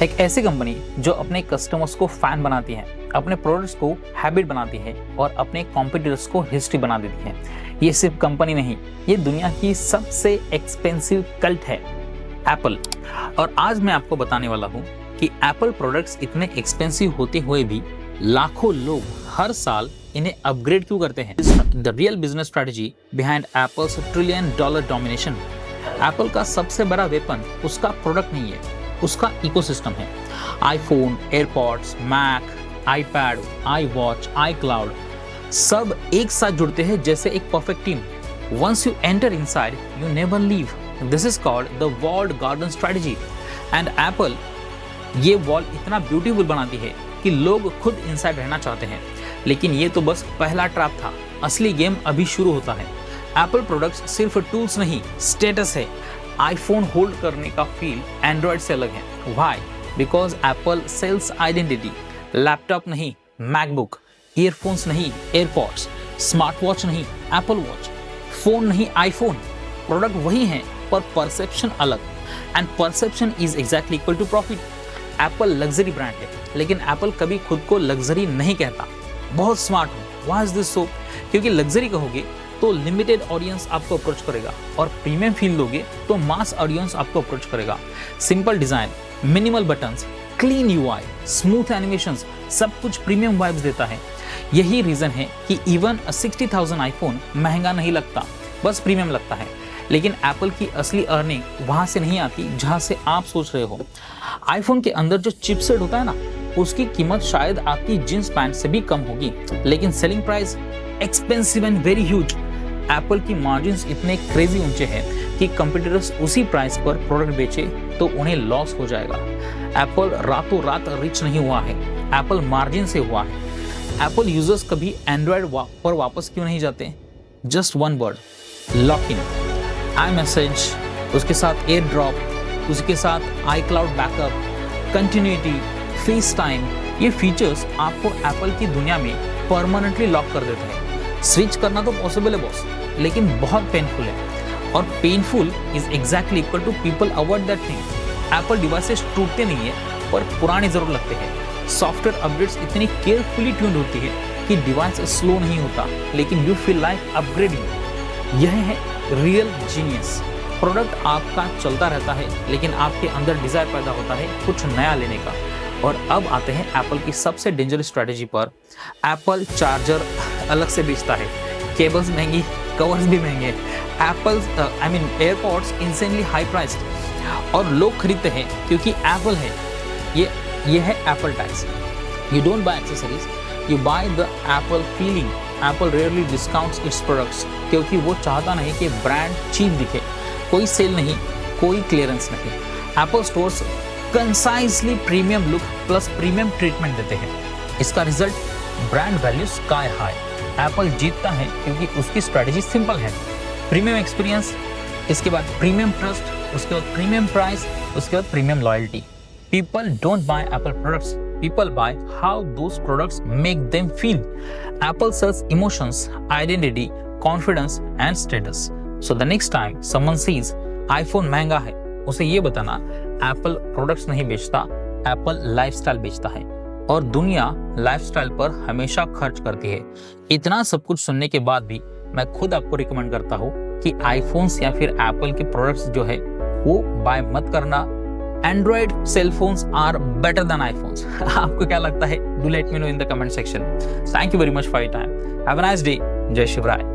एक ऐसी कंपनी जो अपने कस्टमर्स को फैन बनाती है, अपने प्रोडक्ट्स को हैबिट बनाती है और अपने कॉम्पिटिटर्स को हिस्ट्री बना देती है। ये सिर्फ कंपनी नहीं, ये दुनिया की सबसे एक्सपेंसिव कल्ट है, एप्पल। और आज मैं आपको बताने वाला हूँ कि एप्पल प्रोडक्ट्स इतने एक्सपेंसिव होते हुए भी लाखों लोग हर साल इन्हें अपग्रेड क्यों करते हैं। The real business strategy behind apples $1 trillion domination. Apple का सबसे बड़ा वेपन उसका प्रोडक्ट नहीं है, उसका इकोसिस्टम है। IPhone, AirPods, Mac, iPad, iWatch, iCloud सब एक साथ जुड़ते हैं जैसे एक perfect team. Once you enter inside you never leave. This is called the walled garden strategy. And Apple ये वॉल इतना ब्यूटीफुल बनाती है कि लोग खुद इनसाइड रहना चाहते हैं। लेकिन ये तो बस पहला ट्रैप था, असली गेम अभी शुरू होता है। एप्पल प्रोडक्ट्स सिर्फ टूल्स नहीं, स्टेटस है। आईफोन होल्ड करने का फील एंड्रॉयड से अलग है। Why? Because Apple sells identity. Laptop नहीं, मैकबुक, ईयरफोन्स नहीं, एयरपॉड्स, स्मार्ट वॉच नहीं, एप्पल वॉच, फोन नहीं, आईफोन। प्रोडक्ट वही है पर परसेप्शन अलग। And perception is exactly equal to profit. Apple luxury brand है, लेकिन एप्पल कभी खुद को लग्जरी नहीं कहता। बहुत स्मार्ट हो। Why is this so? क्योंकि लग्जरी कहोगे तो लिमिटेड ऑडियंस आपको अप्रोच करेगा और प्रीमियम फील दोगे तो मास ऑडियंस आपको अप्रोच करेगा। Simple design, minimal buttons, clean UI, smooth animations, सब कुछ प्रीमियम वाइब्स देता है। यही रीजन है कि इवन 60,000 आईफोन महंगा नहीं लगता, बस प्रीमियम लगता है। लेकिन एप्पल की असली अर्निंग वहां से नहीं आती जहां से आप सोच रहे हो। आईफोन के अंदर जो चिपसेट होता है ना, उसकी कीमत शायद आपकी जींस पैंट से भी कम होगी, लेकिन selling price expensive and very huge. Apple की मार्जिन्स इतने क्रेजी ऊंचे हैं कि कंपटीटर्स उसी प्राइस पर प्रोडक्ट बेचे तो उन्हें लॉस हो जाएगा। एप्पल रातों रात रिच नहीं हुआ है, एप्पल मार्जिन से हुआ है। एप्पल यूजर्स कभी एंड्रॉयड पर वापस क्यों नहीं जाते? Just one word, lock in. IMessage, उसके साथ एयर ड्रॉप, उसके साथ iCloud backup, continuity, FaceTime, ये फीचर्स आपको एप्पल की दुनिया में परमानेंटली लॉक कर देते हैं। स्विच करना तो पॉसिबल है बॉस, लेकिन बहुत पेनफुल है। और painful is exactly equal to people avoid that thing. Apple devices टूटते नहीं है पर पुराने जरूर लगते हैं। सॉफ्टवेयर अपडेट्स इतनी केयरफुली ट्यून्ड होती है कि डिवाइस स्लो नहीं होता, लेकिन यू फील लाइक अपग्रेडिंग। यह है रियल जीनियस। प्रोडक्ट आपका चलता रहता है, लेकिन आपके अंदर डिजायर पैदा होता है कुछ नया लेने का। और अब आते हैं एप्पल की सबसे डेंजरस स्ट्रेटेजी पर। एप्पल चार्जर अलग से बेचता है, केबल्स महंगी, कवर्स भी महंगे। Apple AirPods incessantly high priced और लोग खरीदते हैं क्योंकि एप्पल है। ये है Apple tax. You don't buy accessories, you by the Apple feeling. Apple rarely discounts its products क्योंकि वो चाहता नहीं कि ब्रांड चीप दिखे। कोई सेल नहीं, कोई क्लियरेंस नहीं। Apple stores concisely premium look plus premium treatment देते हैं। इसका result brand value sky high. Apple जीतता है क्योंकि उसकी स्ट्रेटजी सिंपल है। प्रीमियम एक्सपीरियंस, इसके बाद प्रीमियम ट्रस्ट, उसके बाद प्रीमियम प्राइस, उसके बाद premium loyalty. People don't buy Apple products, people buy how those products make them feel. Apple sells emotions, identity, confidence and status. So the next time someone sees iPhone महंगा है, उसे ये बताना Apple products नहीं बेचता, Apple lifestyle बेचता है। और दुनिया लाइफस्टाइल पर हमेशा खर्च करती है। इतना सब कुछ सुनने के बाद भी मैं खुद आपको रिकमेंड करता हूँ कि आईफोन्स या फिर एप्पल के प्रोडक्ट्स जो है वो बाय मत करना। Android sell phones are better than iPhones. आपको क्या लगता है? Do let me know in the comment section. Thank you very much for your time. Have a nice day. जय शिवराय।